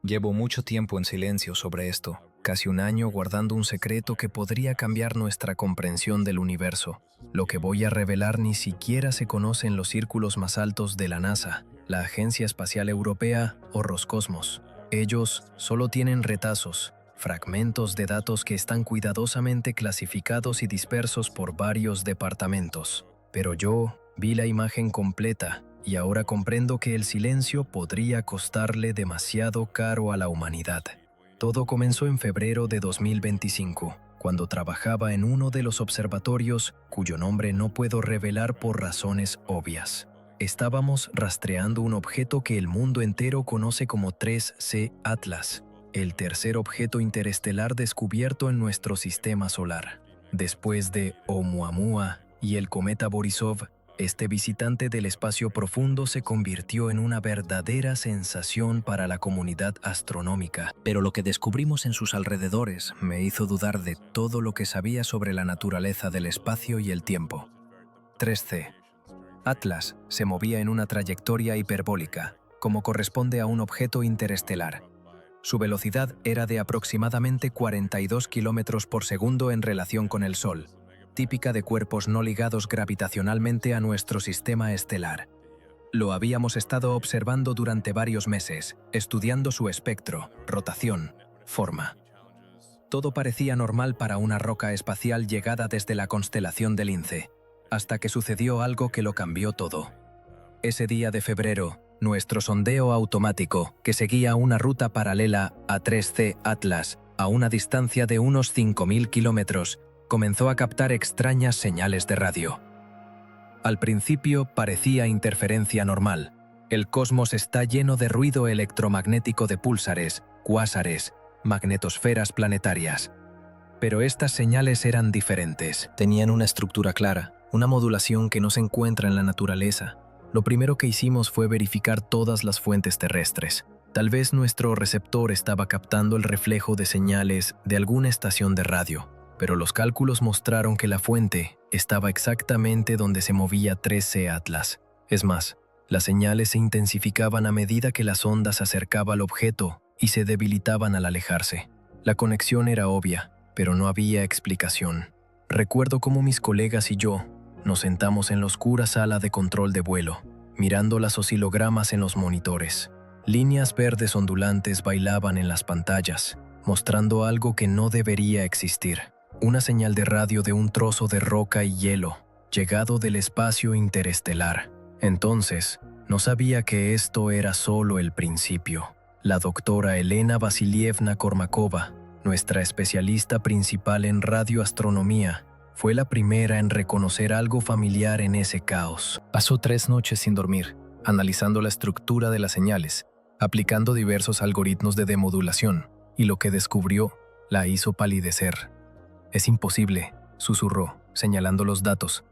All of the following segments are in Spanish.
Llevo mucho tiempo en silencio sobre esto, casi un año guardando un secreto que podría cambiar nuestra comprensión del universo. Lo que voy a revelar ni siquiera se conoce en los círculos más altos de la NASA, la Agencia Espacial Europea o Roscosmos. Ellos solo tienen retazos, fragmentos de datos que están cuidadosamente clasificados y dispersos por varios departamentos. Pero yo vi la imagen completa y ahora comprendo que el silencio podría costarle demasiado caro a la humanidad. Todo comenzó en febrero de 2025, cuando trabajaba en uno de los observatorios cuyo nombre no puedo revelar por razones obvias. Estábamos rastreando un objeto que el mundo entero conoce como 3C Atlas, el tercer objeto interestelar descubierto en nuestro sistema solar. Después de Oumuamua y el cometa Borisov, este visitante del espacio profundo se convirtió en una verdadera sensación para la comunidad astronómica. Pero lo que descubrimos en sus alrededores me hizo dudar de todo lo que sabía sobre la naturaleza del espacio y el tiempo. 3C. Atlas se movía en una trayectoria hiperbólica, como corresponde a un objeto interestelar. Su velocidad era de aproximadamente 42 km por segundo en relación con el Sol, típica de cuerpos no ligados gravitacionalmente a nuestro sistema estelar. Lo habíamos estado observando durante varios meses, estudiando su espectro, rotación, forma. Todo parecía normal para una roca espacial llegada desde la constelación del Lince, hasta que sucedió algo que lo cambió todo. Ese día de febrero, nuestro sondeo automático, que seguía una ruta paralela a 3C Atlas, a una distancia de unos 5.000 kilómetros, comenzó a captar extrañas señales de radio. Al principio parecía interferencia normal. El cosmos está lleno de ruido electromagnético de púlsares, cuásares, magnetosferas planetarias. Pero estas señales eran diferentes. Tenían una estructura clara, una modulación que no se encuentra en la naturaleza. Lo primero que hicimos fue verificar todas las fuentes terrestres. Tal vez nuestro receptor estaba captando el reflejo de señales de alguna estación de radio, pero los cálculos mostraron que la fuente estaba exactamente donde se movía 3C Atlas. Es más, las señales se intensificaban a medida que la sonda se acercaba al objeto y se debilitaban al alejarse. La conexión era obvia, pero no había explicación. Recuerdo cómo mis colegas y yo nos sentamos en la oscura sala de control de vuelo, mirando las oscilogramas en los monitores. Líneas verdes ondulantes bailaban en las pantallas, mostrando algo que no debería existir. Una señal de radio de un trozo de roca y hielo, llegado del espacio interestelar. Entonces, no sabía que esto era solo el principio. La doctora Elena Vasilievna Kormakova, nuestra especialista principal en radioastronomía, fue la primera en reconocer algo familiar en ese caos. Pasó 3 noches sin dormir, analizando la estructura de las señales, aplicando diversos algoritmos de demodulación, y lo que descubrió la hizo palidecer. «Es imposible», susurró, señalando los datos.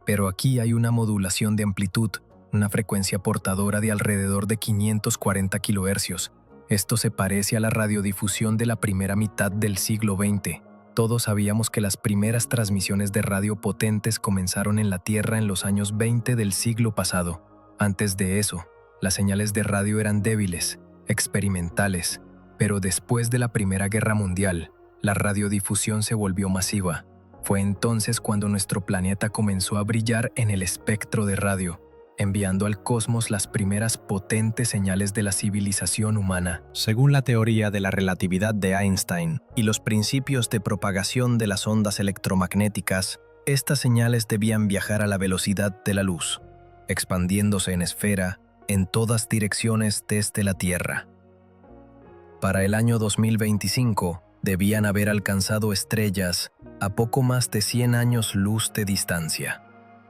«Pero aquí hay una modulación de amplitud, una frecuencia portadora de alrededor de 540 kHz. Esto se parece a la radiodifusión de la primera mitad del siglo XX. Todos sabíamos que las primeras transmisiones de radio potentes comenzaron en la Tierra en los años 20 del siglo pasado. Antes de eso, las señales de radio eran débiles, experimentales, pero después de la Primera Guerra Mundial, la radiodifusión se volvió masiva. Fue entonces cuando nuestro planeta comenzó a brillar en el espectro de radio, enviando al cosmos las primeras potentes señales de la civilización humana. Según la teoría de la relatividad de Einstein y los principios de propagación de las ondas electromagnéticas, estas señales debían viajar a la velocidad de la luz, expandiéndose en esfera en todas direcciones desde la Tierra. Para el año 2025, debían haber alcanzado estrellas a poco más de 100 años luz de distancia.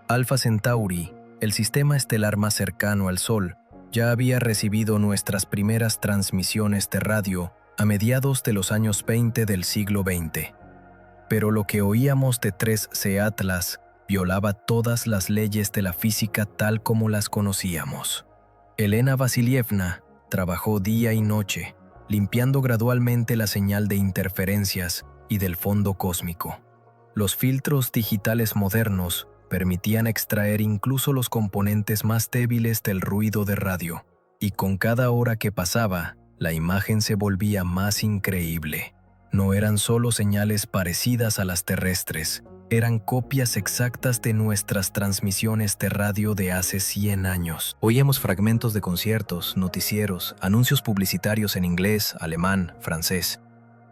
Alpha Centauri, el sistema estelar más cercano al Sol, ya había recibido nuestras primeras transmisiones de radio a mediados de los años 20 del siglo XX. Pero lo que oíamos de 3C Atlas violaba todas las leyes de la física tal como las conocíamos. Elena Vasilievna trabajó día y noche, limpiando gradualmente la señal de interferencias y del fondo cósmico. Los filtros digitales modernos permitían extraer incluso los componentes más débiles del ruido de radio, y con cada hora que pasaba, la imagen se volvía más increíble. No eran solo señales parecidas a las terrestres, eran copias exactas de nuestras transmisiones de radio de hace 100 años. Oíamos fragmentos de conciertos, noticieros, anuncios publicitarios en inglés, alemán, francés.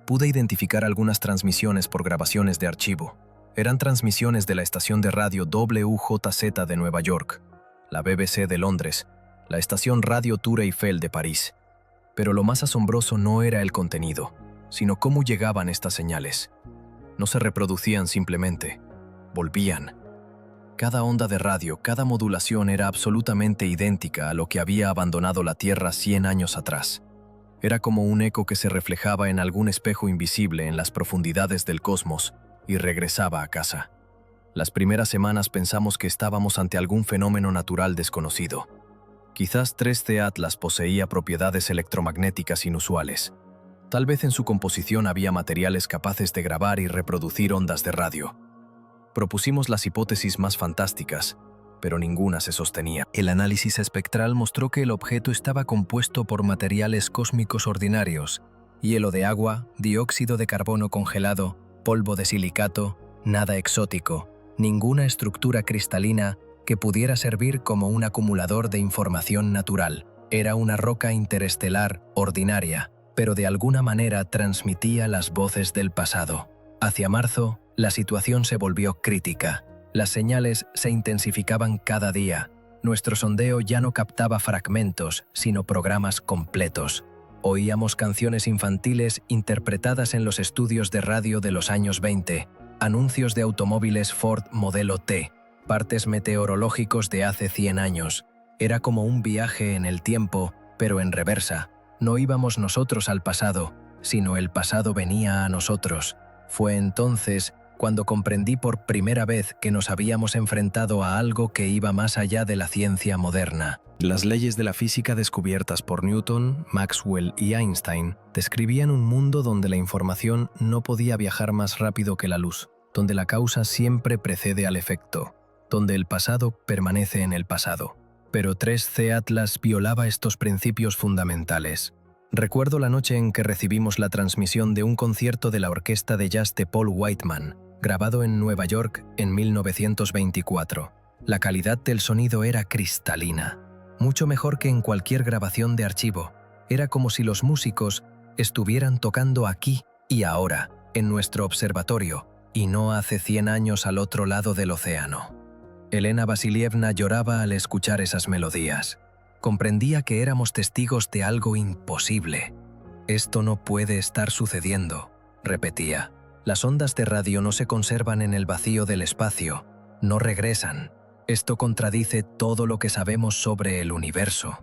Pude identificar algunas transmisiones por grabaciones de archivo. Eran transmisiones de la estación de radio WJZ de Nueva York, la BBC de Londres, la estación Radio Tour Eiffel de París. Pero lo más asombroso no era el contenido, sino cómo llegaban estas señales. No se reproducían simplemente, volvían. Cada onda de radio, cada modulación era absolutamente idéntica a lo que había abandonado la Tierra 100 años atrás. Era como un eco que se reflejaba en algún espejo invisible en las profundidades del cosmos y regresaba a casa. Las primeras semanas pensamos que estábamos ante algún fenómeno natural desconocido. Quizás 3C Atlas poseía propiedades electromagnéticas inusuales. Tal vez en su composición había materiales capaces de grabar y reproducir ondas de radio. Propusimos las hipótesis más fantásticas, pero ninguna se sostenía. El análisis espectral mostró que el objeto estaba compuesto por materiales cósmicos ordinarios: hielo de agua, dióxido de carbono congelado, polvo de silicato, nada exótico, ninguna estructura cristalina que pudiera servir como un acumulador de información natural. Era una roca interestelar ordinaria, pero de alguna manera transmitía las voces del pasado. Hacia marzo, la situación se volvió crítica. Las señales se intensificaban cada día. Nuestro sondeo ya no captaba fragmentos, sino programas completos. Oíamos canciones infantiles interpretadas en los estudios de radio de los años 20, anuncios de automóviles Ford modelo T, partes meteorológicos de hace 100 años. Era como un viaje en el tiempo, pero en reversa. No íbamos nosotros al pasado, sino el pasado venía a nosotros. Fue entonces cuando comprendí por primera vez que nos habíamos enfrentado a algo que iba más allá de la ciencia moderna. Las leyes de la física descubiertas por Newton, Maxwell y Einstein describían un mundo donde la información no podía viajar más rápido que la luz, donde la causa siempre precede al efecto, donde el pasado permanece en el pasado. Pero 3C Atlas violaba estos principios fundamentales. Recuerdo la noche en que recibimos la transmisión de un concierto de la orquesta de jazz de Paul Whiteman, grabado en Nueva York en 1924. La calidad del sonido era cristalina, mucho mejor que en cualquier grabación de archivo. Era como si los músicos estuvieran tocando aquí y ahora, en nuestro observatorio, y no hace 100 años al otro lado del océano. Elena Vasilievna lloraba al escuchar esas melodías. Comprendía que éramos testigos de algo imposible. «Esto no puede estar sucediendo», repetía. «Las ondas de radio no se conservan en el vacío del espacio, no regresan. Esto contradice todo lo que sabemos sobre el universo».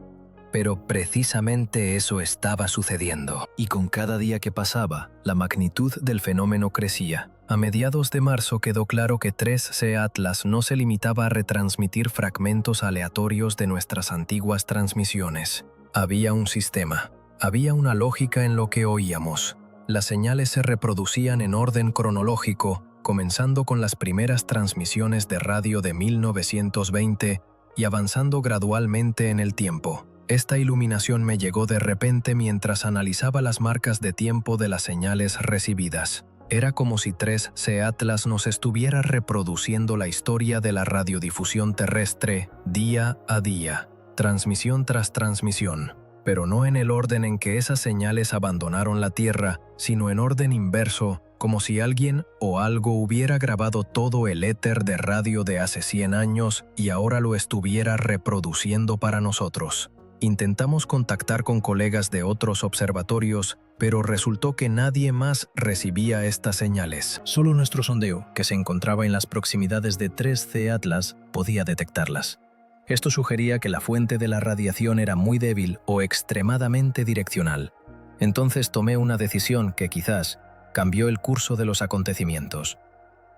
Pero precisamente eso estaba sucediendo. Y con cada día que pasaba, la magnitud del fenómeno crecía. A mediados de marzo quedó claro que 3C Atlas no se limitaba a retransmitir fragmentos aleatorios de nuestras antiguas transmisiones. Había un sistema, había una lógica en lo que oíamos. Las señales se reproducían en orden cronológico, comenzando con las primeras transmisiones de radio de 1920 y avanzando gradualmente en el tiempo. Esta iluminación me llegó de repente mientras analizaba las marcas de tiempo de las señales recibidas. Era como si 3C Atlas nos estuviera reproduciendo la historia de la radiodifusión terrestre día a día, transmisión tras transmisión, pero no en el orden en que esas señales abandonaron la Tierra, sino en orden inverso, como si alguien o algo hubiera grabado todo el éter de radio de hace 100 años y ahora lo estuviera reproduciendo para nosotros. Intentamos contactar con colegas de otros observatorios, pero resultó que nadie más recibía estas señales. Solo nuestro sondeo, que se encontraba en las proximidades de 3C Atlas, podía detectarlas. Esto sugería que la fuente de la radiación era muy débil o extremadamente direccional. Entonces tomé una decisión que quizás cambió el curso de los acontecimientos.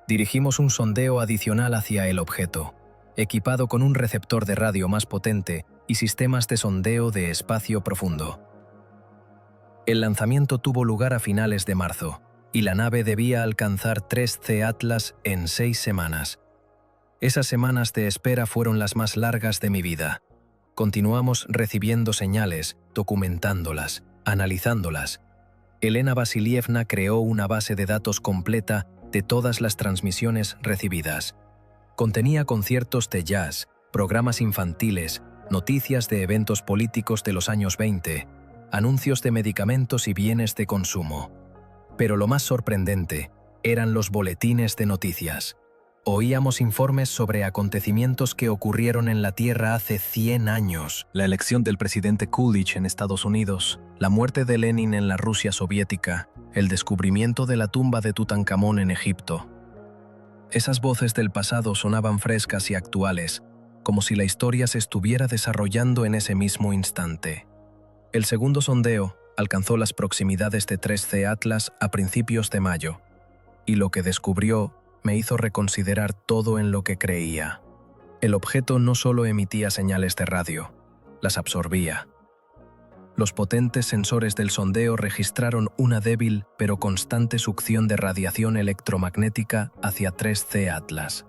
Dirigimos un sondeo adicional hacia el objeto, equipado con un receptor de radio más potente y sistemas de sondeo de espacio profundo. El lanzamiento tuvo lugar a finales de marzo, y la nave debía alcanzar 3C Atlas en 6 semanas. Esas semanas de espera fueron las más largas de mi vida. Continuamos recibiendo señales, documentándolas, Analizándolas, Elena Vasilievna creó una base de datos completa de todas las transmisiones recibidas. Contenía conciertos de jazz, programas infantiles, noticias de eventos políticos de los años 20, anuncios de medicamentos y bienes de consumo. Pero lo más sorprendente eran los boletines de noticias. Oíamos informes sobre acontecimientos que ocurrieron en la Tierra hace 100 años. La elección del presidente Coolidge en Estados Unidos, la muerte de Lenin en la Rusia soviética, el descubrimiento de la tumba de Tutankamón en Egipto. Esas voces del pasado sonaban frescas y actuales, como si la historia se estuviera desarrollando en ese mismo instante. El segundo sondeo alcanzó las proximidades de 3C Atlas a principios de mayo, y lo que descubrió me hizo reconsiderar todo en lo que creía. El objeto no solo emitía señales de radio, las absorbía. Los potentes sensores del sondeo registraron una débil pero constante succión de radiación electromagnética hacia 3C Atlas.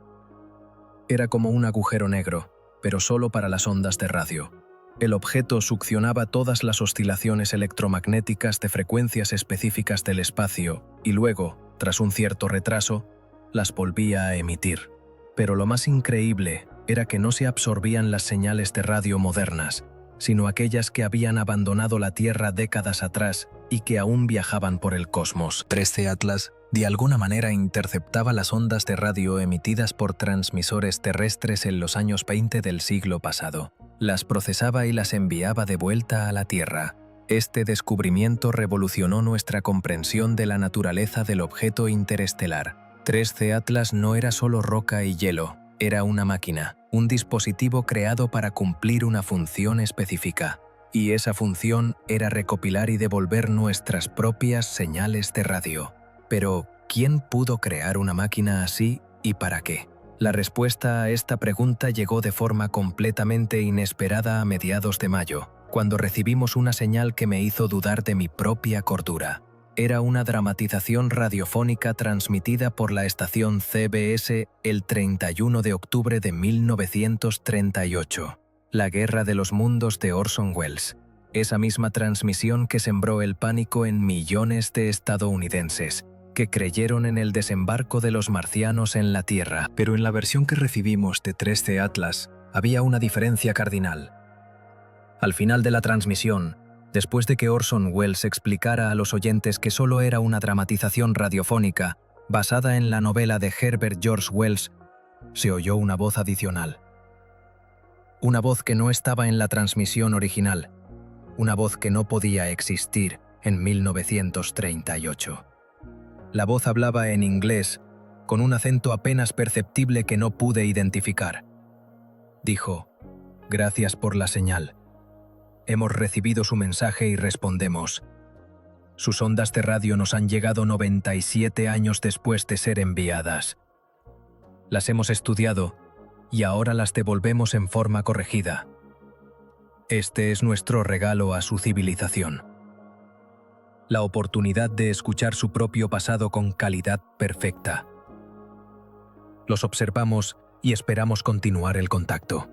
Era como un agujero negro, pero solo para las ondas de radio. El objeto succionaba todas las oscilaciones electromagnéticas de frecuencias específicas del espacio y luego, tras un cierto retraso, las volvía a emitir. Pero lo más increíble era que no se absorbían las señales de radio modernas, sino aquellas que habían abandonado la Tierra décadas atrás y que aún viajaban por el cosmos. 3C Atlas, de alguna manera, interceptaba las ondas de radio emitidas por transmisores terrestres en los años 20 del siglo pasado. Las procesaba y las enviaba de vuelta a la Tierra. Este descubrimiento revolucionó nuestra comprensión de la naturaleza del objeto interestelar. 3C Atlas no era solo roca y hielo, era una máquina, un dispositivo creado para cumplir una función específica. Y esa función era recopilar y devolver nuestras propias señales de radio. Pero, ¿quién pudo crear una máquina así y para qué? La respuesta a esta pregunta llegó de forma completamente inesperada a mediados de mayo, cuando recibimos una señal que me hizo dudar de mi propia cordura. Era una dramatización radiofónica transmitida por la estación CBS el 31 de octubre de 1938. La Guerra de los Mundos de Orson Welles. Esa misma transmisión que sembró el pánico en millones de estadounidenses, que creyeron en el desembarco de los marcianos en la Tierra. Pero en la versión que recibimos de 3C Atlas había una diferencia cardinal. Al final de la transmisión, después de que Orson Welles explicara a los oyentes que solo era una dramatización radiofónica basada en la novela de Herbert George Wells, se oyó una voz adicional. Una voz que no estaba en la transmisión original, una voz que no podía existir en 1938. La voz hablaba en inglés, con un acento apenas perceptible que no pude identificar. Dijo: «Gracias por la señal. Hemos recibido su mensaje y respondemos. Sus ondas de radio nos han llegado 97 años después de ser enviadas. Las hemos estudiado y ahora las devolvemos en forma corregida. Este es nuestro regalo a su civilización. La oportunidad de escuchar su propio pasado con calidad perfecta. Los observamos y esperamos continuar el contacto».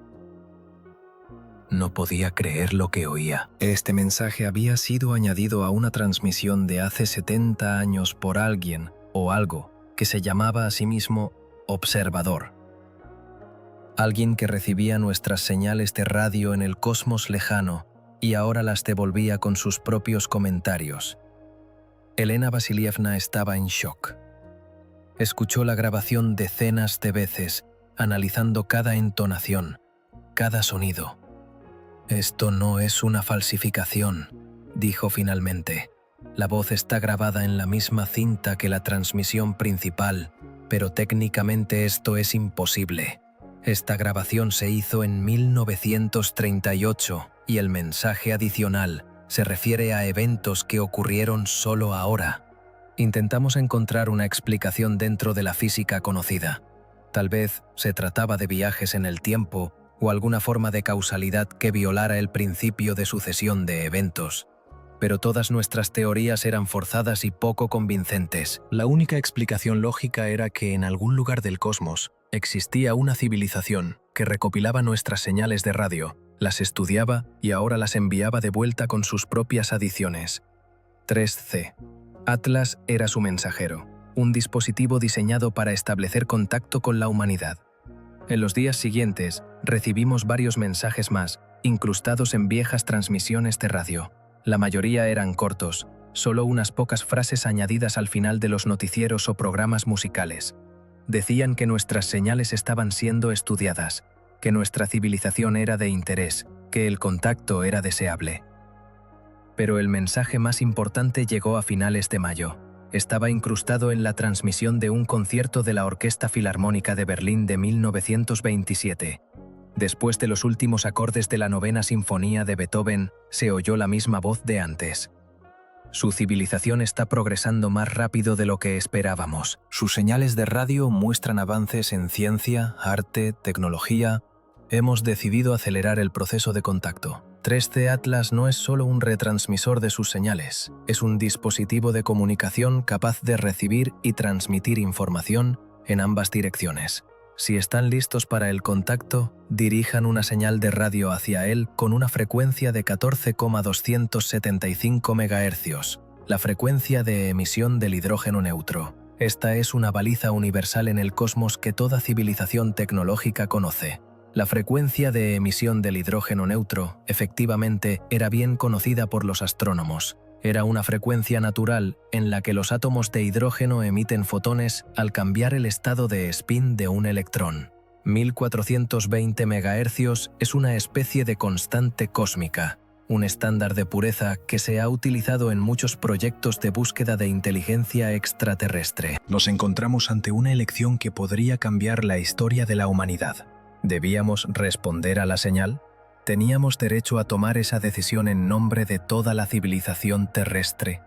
No podía creer lo que oía. Este mensaje había sido añadido a una transmisión de hace 70 años por alguien o algo que se llamaba a sí mismo observador. Alguien que recibía nuestras señales de radio en el cosmos lejano y ahora las devolvía con sus propios comentarios. Elena Vasilievna estaba en shock. Escuchó la grabación decenas de veces, analizando cada entonación, cada sonido. «Esto no es una falsificación», dijo finalmente. «La voz está grabada en la misma cinta que la transmisión principal, pero técnicamente esto es imposible. Esta grabación se hizo en 1938 y el mensaje adicional se refiere a eventos que ocurrieron solo ahora». Intentamos encontrar una explicación dentro de la física conocida. Tal vez se trataba de viajes en el tiempo o alguna forma de causalidad que violara el principio de sucesión de eventos. Pero todas nuestras teorías eran forzadas y poco convincentes. La única explicación lógica era que en algún lugar del cosmos existía una civilización que recopilaba nuestras señales de radio, las estudiaba y ahora las enviaba de vuelta con sus propias adiciones. 3C. Atlas era su mensajero, un dispositivo diseñado para establecer contacto con la humanidad. En los días siguientes, recibimos varios mensajes más, incrustados en viejas transmisiones de radio. La mayoría eran cortos, solo unas pocas frases añadidas al final de los noticieros o programas musicales. Decían que nuestras señales estaban siendo estudiadas, que nuestra civilización era de interés, que el contacto era deseable. Pero el mensaje más importante llegó a finales de mayo. Estaba incrustado en la transmisión de un concierto de la Orquesta Filarmónica de Berlín de 1927. Después de los últimos acordes de la Novena Sinfonía de Beethoven, se oyó la misma voz de antes. Su civilización está progresando más rápido de lo que esperábamos. Sus señales de radio muestran avances en ciencia, arte, tecnología. Hemos decidido acelerar el proceso de contacto. 3C Atlas no es solo un retransmisor de sus señales, es un dispositivo de comunicación capaz de recibir y transmitir información en ambas direcciones. Si están listos para el contacto, dirijan una señal de radio hacia él con una frecuencia de 14,275 MHz, la frecuencia de emisión del hidrógeno neutro. Esta es una baliza universal en el cosmos que toda civilización tecnológica conoce. La frecuencia de emisión del hidrógeno neutro, efectivamente, era bien conocida por los astrónomos. Era una frecuencia natural en la que los átomos de hidrógeno emiten fotones al cambiar el estado de spin de un electrón. 1420 MHz es una especie de constante cósmica, un estándar de pureza que se ha utilizado en muchos proyectos de búsqueda de inteligencia extraterrestre. Nos encontramos ante una elección que podría cambiar la historia de la humanidad. ¿Debíamos responder a la señal? ¿Teníamos derecho a tomar esa decisión en nombre de toda la civilización terrestre?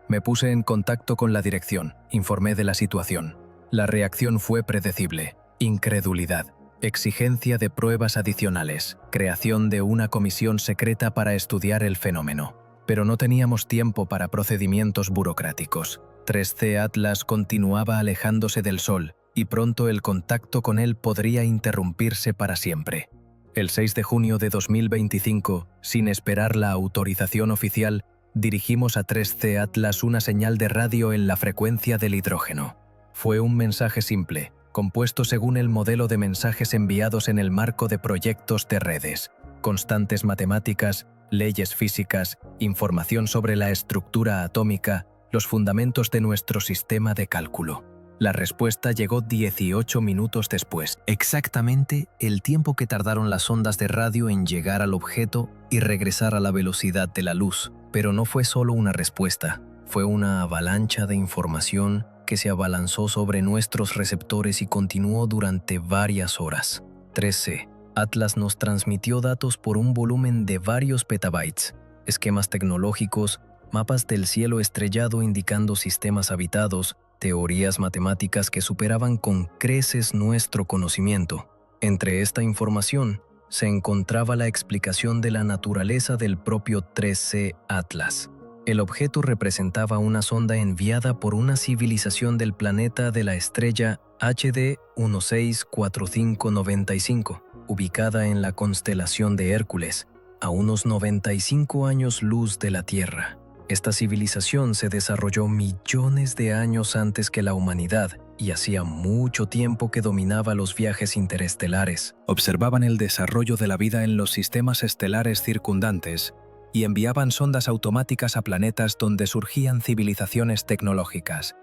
Me puse en contacto con la dirección, informé de la situación. La reacción fue predecible: incredulidad, exigencia de pruebas adicionales, creación de una comisión secreta para estudiar el fenómeno. Pero no teníamos tiempo para procedimientos burocráticos. 3C Atlas continuaba alejándose del Sol, y pronto el contacto con él podría interrumpirse para siempre. El 6 de junio de 2025, sin esperar la autorización oficial, dirigimos a 3C Atlas una señal de radio en la frecuencia del hidrógeno. Fue un mensaje simple, compuesto según el modelo de mensajes enviados en el marco de proyectos de redes, constantes matemáticas, leyes físicas, información sobre la estructura atómica, los fundamentos de nuestro sistema de cálculo. La respuesta llegó 18 minutos después, exactamente el tiempo que tardaron las ondas de radio en llegar al objeto y regresar a la velocidad de la luz. Pero no fue solo una respuesta, fue una avalancha de información que se abalanzó sobre nuestros receptores y continuó durante varias horas. 3C. Atlas nos transmitió datos por un volumen de varios petabytes, esquemas tecnológicos, mapas del cielo estrellado indicando sistemas habitados, teorías matemáticas que superaban con creces nuestro conocimiento. Entre esta información se encontraba la explicación de la naturaleza del propio 3C Atlas. El objeto representaba una sonda enviada por una civilización del planeta de la estrella HD 164595, ubicada en la constelación de Hércules, a unos 95 años luz de la Tierra. Esta civilización se desarrolló millones de años antes que la humanidad y hacía mucho tiempo que dominaba los viajes interestelares. Observaban el desarrollo de la vida en los sistemas estelares circundantes y enviaban sondas automáticas a planetas donde surgían civilizaciones tecnológicas.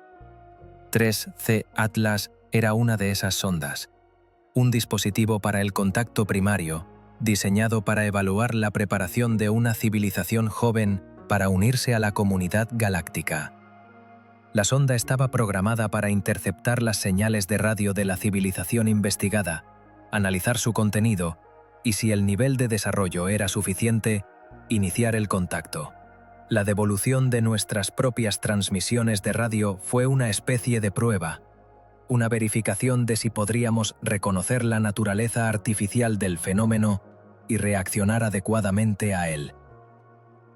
3C Atlas era una de esas sondas, un dispositivo para el contacto primario, diseñado para evaluar la preparación de una civilización joven para unirse a la comunidad galáctica. La sonda estaba programada para interceptar las señales de radio de la civilización investigada, analizar su contenido y, si el nivel de desarrollo era suficiente, iniciar el contacto. La devolución de nuestras propias transmisiones de radio fue una especie de prueba, una verificación de si podríamos reconocer la naturaleza artificial del fenómeno y reaccionar adecuadamente a él.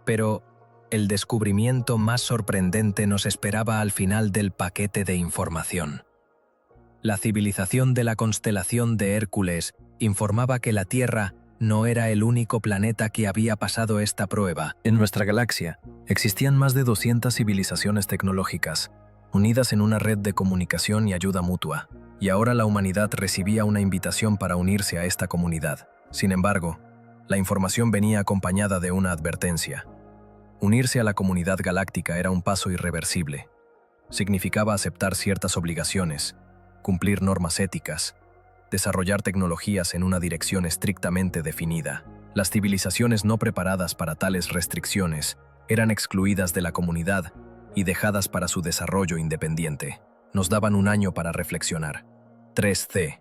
Pero el descubrimiento más sorprendente nos esperaba al final del paquete de información. La civilización de la constelación de Hércules informaba que la Tierra no era el único planeta que había pasado esta prueba. En nuestra galaxia existían más de 200 civilizaciones tecnológicas, unidas en una red de comunicación y ayuda mutua, y ahora la humanidad recibía una invitación para unirse a esta comunidad. Sin embargo, la información venía acompañada de una advertencia. Unirse a la comunidad galáctica era un paso irreversible. Significaba aceptar ciertas obligaciones, cumplir normas éticas, desarrollar tecnologías en una dirección estrictamente definida. Las civilizaciones no preparadas para tales restricciones eran excluidas de la comunidad y dejadas para su desarrollo independiente. Nos daban un año para reflexionar. 3C.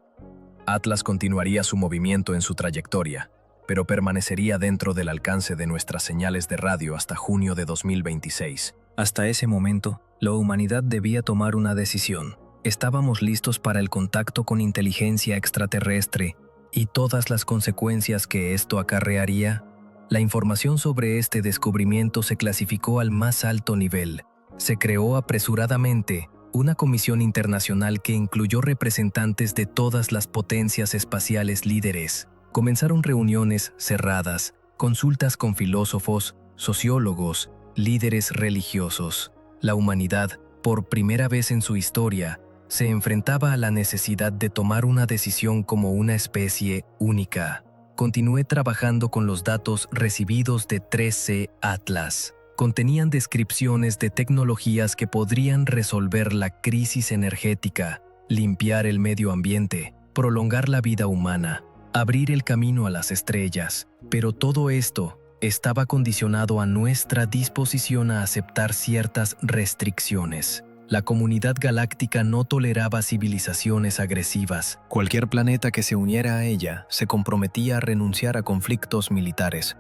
Atlas continuaría su movimiento en su trayectoria, pero permanecería dentro del alcance de nuestras señales de radio hasta junio de 2026. Hasta ese momento, la humanidad debía tomar una decisión. Estábamos listos para el contacto con inteligencia extraterrestre y todas las consecuencias que esto acarrearía. La información sobre este descubrimiento se clasificó al más alto nivel. Se creó apresuradamente una comisión internacional que incluyó representantes de todas las potencias espaciales líderes. Comenzaron reuniones cerradas, consultas con filósofos, sociólogos, líderes religiosos. La humanidad, por primera vez en su historia, se enfrentaba a la necesidad de tomar una decisión como una especie única. Continué trabajando con los datos recibidos de 3C Atlas. Contenían descripciones de tecnologías que podrían resolver la crisis energética, limpiar el medio ambiente, prolongar la vida humana, abrir el camino a las estrellas. Pero todo esto estaba condicionado a nuestra disposición a aceptar ciertas restricciones. La comunidad galáctica no toleraba civilizaciones agresivas. Cualquier planeta que se uniera a ella se comprometía a renunciar a conflictos militares,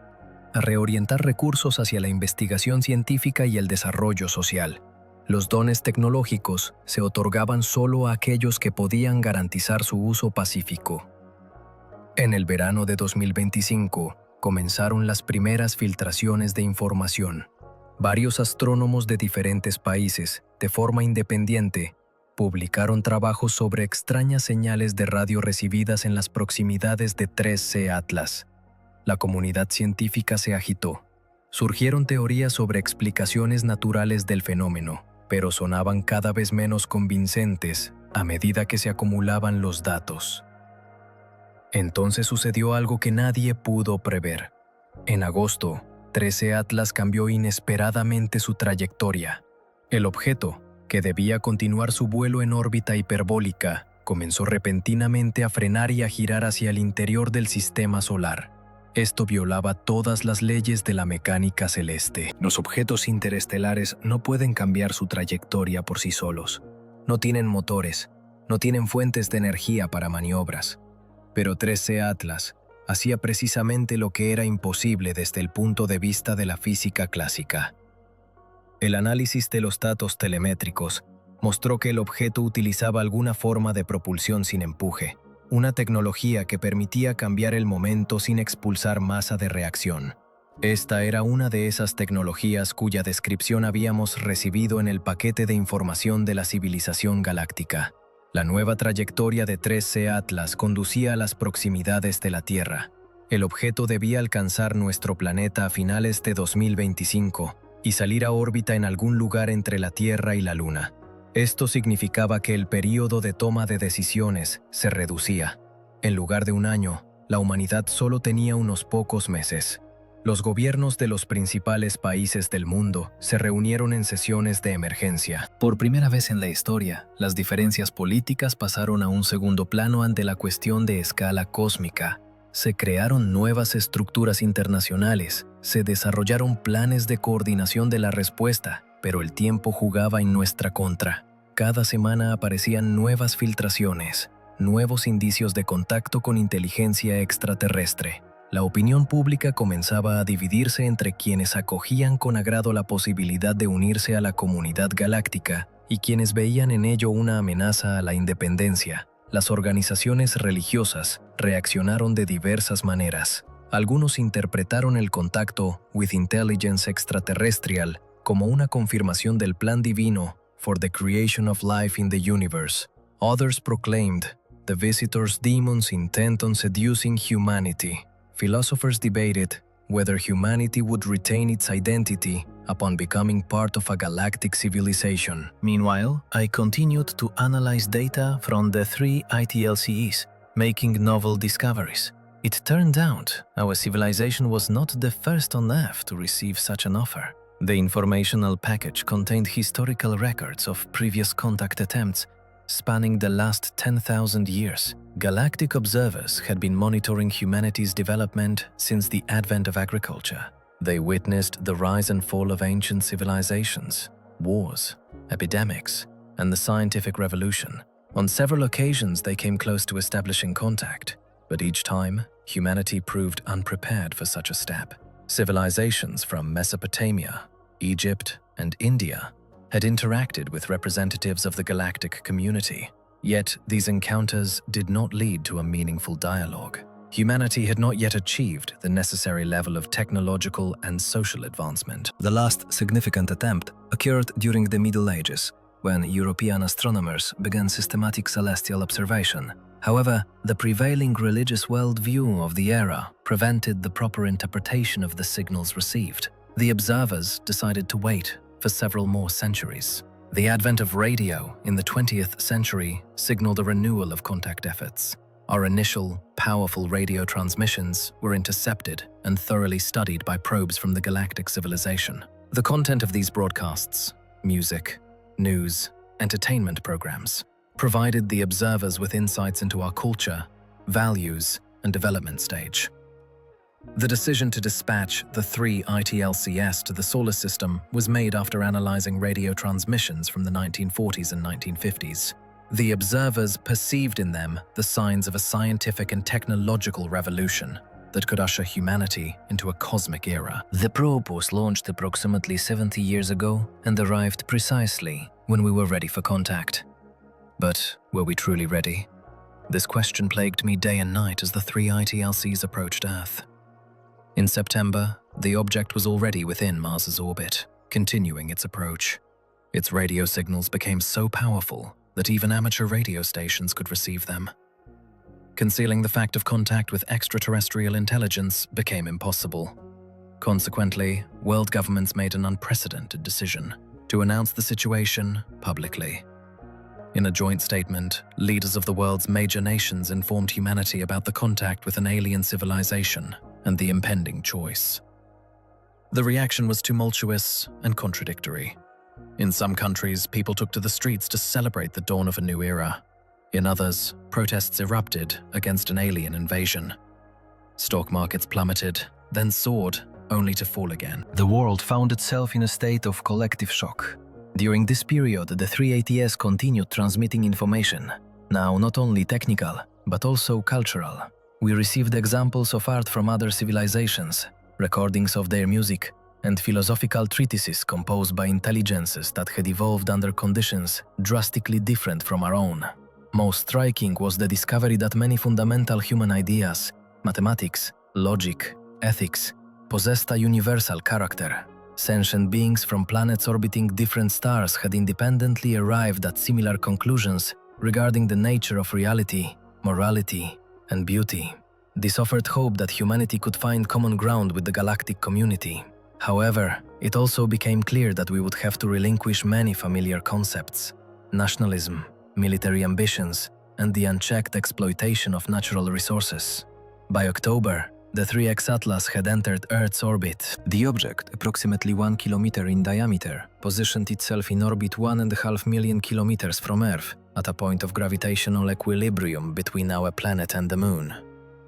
a reorientar recursos hacia la investigación científica y el desarrollo social. Los dones tecnológicos se otorgaban solo a aquellos que podían garantizar su uso pacífico. En el verano de 2025, comenzaron las primeras filtraciones de información. Varios astrónomos de diferentes países, de forma independiente, publicaron trabajos sobre extrañas señales de radio recibidas en las proximidades de 3C Atlas. La comunidad científica se agitó. Surgieron teorías sobre explicaciones naturales del fenómeno, pero sonaban cada vez menos convincentes a medida que se acumulaban los datos. Entonces sucedió algo que nadie pudo prever. En agosto, 3C Atlas cambió inesperadamente su trayectoria. El objeto, que debía continuar su vuelo en órbita hiperbólica, comenzó repentinamente a frenar y a girar hacia el interior del sistema solar. Esto violaba todas las leyes de la mecánica celeste. Los objetos interestelares no pueden cambiar su trayectoria por sí solos. No tienen motores, no tienen fuentes de energía para maniobras. Pero 3C Atlas hacía precisamente lo que era imposible desde el punto de vista de la física clásica. El análisis de los datos telemétricos mostró que el objeto utilizaba alguna forma de propulsión sin empuje, una tecnología que permitía cambiar el momento sin expulsar masa de reacción. Esta era una de esas tecnologías cuya descripción habíamos recibido en el paquete de información de la civilización galáctica. La nueva trayectoria de 3C Atlas conducía a las proximidades de la Tierra. El objeto debía alcanzar nuestro planeta a finales de 2025 y salir a órbita en algún lugar entre la Tierra y la Luna. Esto significaba que el período de toma de decisiones se reducía. En lugar de un año, la humanidad solo tenía unos pocos meses. Los gobiernos de los principales países del mundo se reunieron en sesiones de emergencia. Por primera vez en la historia, las diferencias políticas pasaron a un segundo plano ante la cuestión de escala cósmica. Se crearon nuevas estructuras internacionales, se desarrollaron planes de coordinación de la respuesta, pero el tiempo jugaba en nuestra contra. Cada semana aparecían nuevas filtraciones, nuevos indicios de contacto con inteligencia extraterrestre. La opinión pública comenzaba a dividirse entre quienes acogían con agrado la posibilidad de unirse a la comunidad galáctica y quienes veían en ello una amenaza a la independencia. Las organizaciones religiosas reaccionaron de diversas maneras. Algunos interpretaron el contacto with intelligence extraterrestrial como una confirmación del plan divino for the creation of life in the universe. Others proclaimed the visitors' demons intent on seducing humanity. philosophers debated whether humanity would retain its identity upon becoming part of a galactic civilization. Meanwhile, I continued to analyze data from the 3 ITLCEs, making novel discoveries. It turned out our civilization was not the first on Earth to receive such an offer. The informational package contained historical records of previous contact attempts spanning the last 10,000 years. Galactic observers had been monitoring humanity's development since the advent of agriculture. They witnessed the rise and fall of ancient civilizations, wars, epidemics, and the scientific revolution. On several occasions, they came close to establishing contact, but each time, humanity proved unprepared for such a step. Civilizations from Mesopotamia, Egypt, and India had interacted with representatives of the galactic community. Yet, these encounters did not lead to a meaningful dialogue. Humanity had not yet achieved the necessary level of technological and social advancement. The last significant attempt occurred during the Middle Ages, when European astronomers began systematic celestial observation. However, the prevailing religious worldview of the era prevented the proper interpretation of the signals received. The observers decided to wait for several more centuries. The advent of radio in the 20th century signaled a renewal of contact efforts. Our initial, powerful radio transmissions were intercepted and thoroughly studied by probes from the galactic civilization. The content of these broadcasts, music, news, entertainment programs, provided the observers with insights into our culture, values, and development stage. The decision to dispatch the 3 ITLCS to the solar system was made after analyzing radio transmissions from the 1940s and 1950s. The observers perceived in them the signs of a scientific and technological revolution that could usher humanity into a cosmic era. The probe was launched approximately 70 years ago and arrived precisely when we were ready for contact. But were we truly ready? This question plagued me day and night as the 3 ITLCs approached Earth. In September, the object was already within Mars's orbit, continuing its approach. Its radio signals became so powerful that even amateur radio stations could receive them. Concealing the fact of contact with extraterrestrial intelligence became impossible. Consequently, world governments made an unprecedented decision to announce the situation publicly. In a joint statement, leaders of the world's major nations informed humanity about the contact with an alien civilization and the impending choice. The reaction was tumultuous and contradictory. In some countries, people took to the streets to celebrate the dawn of a new era. In others, protests erupted against an alien invasion. Stock markets plummeted, then soared, only to fall again. The world found itself in a state of collective shock. During this period, the 3 ATS continued transmitting information, now not only technical, but also cultural. We received examples of art from other civilizations, recordings of their music, and philosophical treatises composed by intelligences that had evolved under conditions drastically different from our own. Most striking was the discovery that many fundamental human ideas, mathematics, logic, ethics, possessed a universal character. Sentient beings from planets orbiting different stars had independently arrived at similar conclusions regarding the nature of reality, morality, and beauty. This offered hope that humanity could find common ground with the galactic community. However, it also became clear that we would have to relinquish many familiar concepts: nationalism, military ambitions, and the unchecked exploitation of natural resources. By October, the 3X Atlas had entered Earth's orbit. The object, approximately 1 kilometer in diameter, positioned itself in orbit 1.5 million kilometers from Earth, at a point of gravitational equilibrium between our planet and the Moon.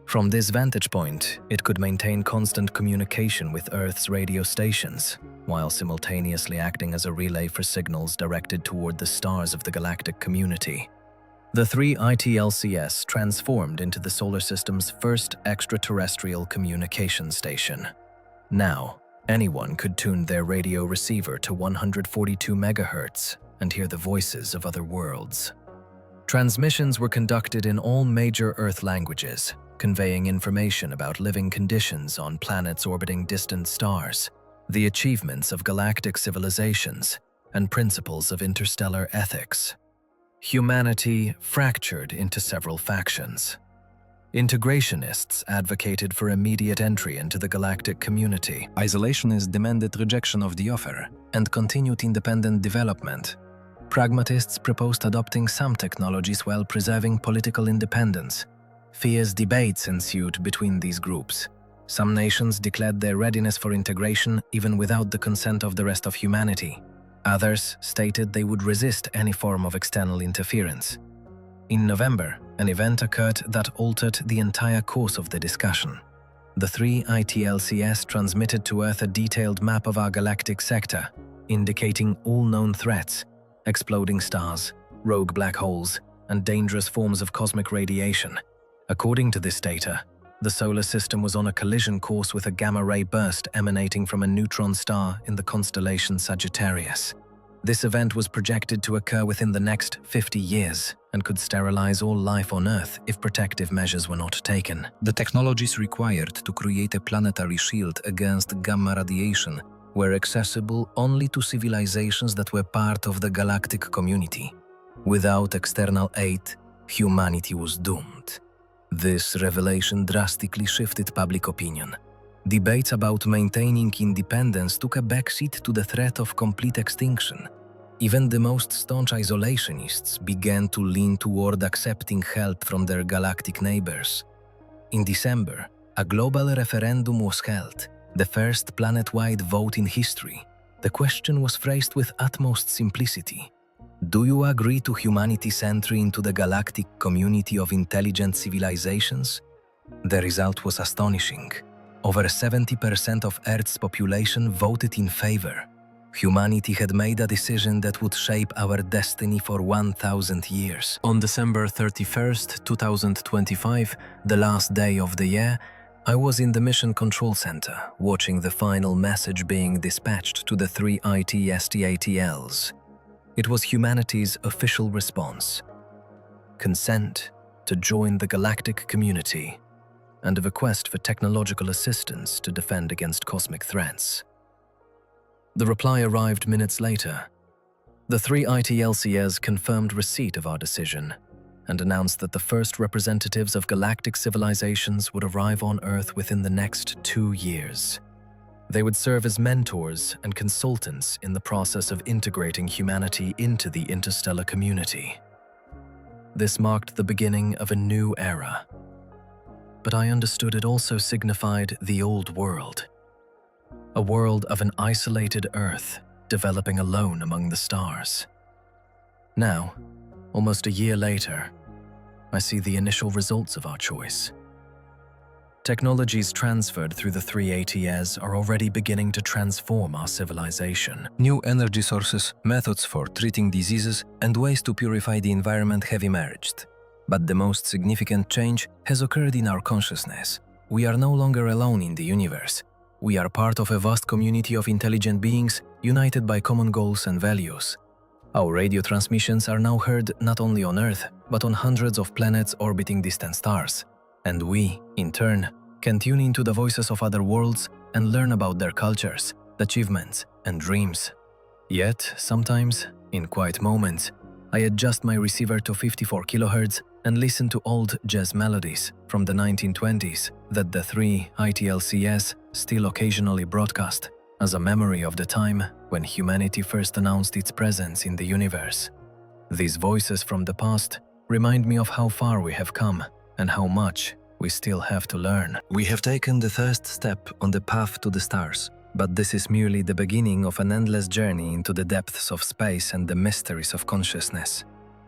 From this vantage point, it could maintain constant communication with Earth's radio stations, while simultaneously acting as a relay for signals directed toward the stars of the galactic community. The 3 ITLCS transformed into the solar system's first extraterrestrial communication station. Now, anyone could tune their radio receiver to 142 MHz and hear the voices of other worlds. Transmissions were conducted in all major Earth languages, conveying information about living conditions on planets orbiting distant stars, the achievements of galactic civilizations, and principles of interstellar ethics. Humanity fractured into several factions. Integrationists advocated for immediate entry into the galactic community. Isolationists demanded rejection of the offer and continued independent development. Pragmatists proposed adopting some technologies while preserving political independence. Fierce debates ensued between these groups. Some nations declared their readiness for integration even without the consent of the rest of humanity. Others stated they would resist any form of external interference. In November, an event occurred that altered the entire course of the discussion. The three ITLCS transmitted to Earth a detailed map of our galactic sector, indicating all known threats: exploding stars, rogue black holes, and dangerous forms of cosmic radiation. According to this data, the solar system was on a collision course with a gamma-ray burst emanating from a neutron star in the constellation Sagittarius. This event was projected to occur within the next 50 years and could sterilize all life on Earth if protective measures were not taken. The technologies required to create a planetary shield against gamma radiation were accessible only to civilizations that were part of the galactic community. Without external aid, humanity was doomed. This revelation drastically shifted public opinion. Debates about maintaining independence took a backseat to the threat of complete extinction. Even the most staunch isolationists began to lean toward accepting help from their galactic neighbors. In December, a global referendum was held, the first planet-wide vote in history. The question was phrased with utmost simplicity: do you agree to humanity's entry into the galactic community of intelligent civilizations? The result was astonishing. Over 70% of Earth's population voted in favor. Humanity had made a decision that would shape our destiny for 1,000 years. On December 31st, 2025, the last day of the year, I was in the Mission Control Center, watching the final message being dispatched to the three ITSTATLs. It was humanity's official response: consent to join the galactic community, and a request for technological assistance to defend against cosmic threats. The reply arrived minutes later. The three ITLCS confirmed receipt of our decision and announced that the first representatives of galactic civilizations would arrive on Earth within the next 2 years. They would serve as mentors and consultants in the process of integrating humanity into the interstellar community. This marked the beginning of a new era. But I understood it also signified the old world. A world of an isolated Earth, developing alone among the stars. Now, almost a year later, I see the initial results of our choice. Technologies transferred through the three ATS are already beginning to transform our civilization. New energy sources, methods for treating diseases, and ways to purify the environment have emerged. But the most significant change has occurred in our consciousness. We are no longer alone in the universe. We are part of a vast community of intelligent beings united by common goals and values. Our radio transmissions are now heard not only on Earth, but on hundreds of planets orbiting distant stars. And we, in turn, can tune into the voices of other worlds and learn about their cultures, achievements, and dreams. Yet, sometimes, in quiet moments, I adjust my receiver to 54 kHz and listen to old jazz melodies from the 1920s that the three ITLCS still occasionally broadcast as a memory of the time when humanity first announced its presence in the universe. These voices from the past remind me of how far we have come and how much we still have to learn. We have taken the first step on the path to the stars, but this is merely the beginning of an endless journey into the depths of space and the mysteries of consciousness.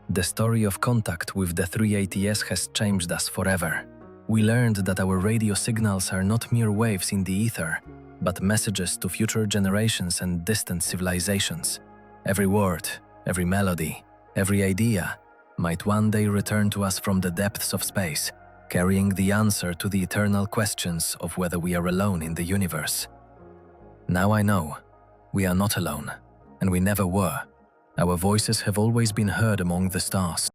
The story of contact with the three ATS has changed us forever. We learned that our radio signals are not mere waves in the ether, but messages to future generations and distant civilizations. Every word, every melody, every idea might one day return to us from the depths of space, carrying the answer to the eternal questions of whether we are alone in the universe. Now I know, we are not alone, and we never were. Our voices have always been heard among the stars.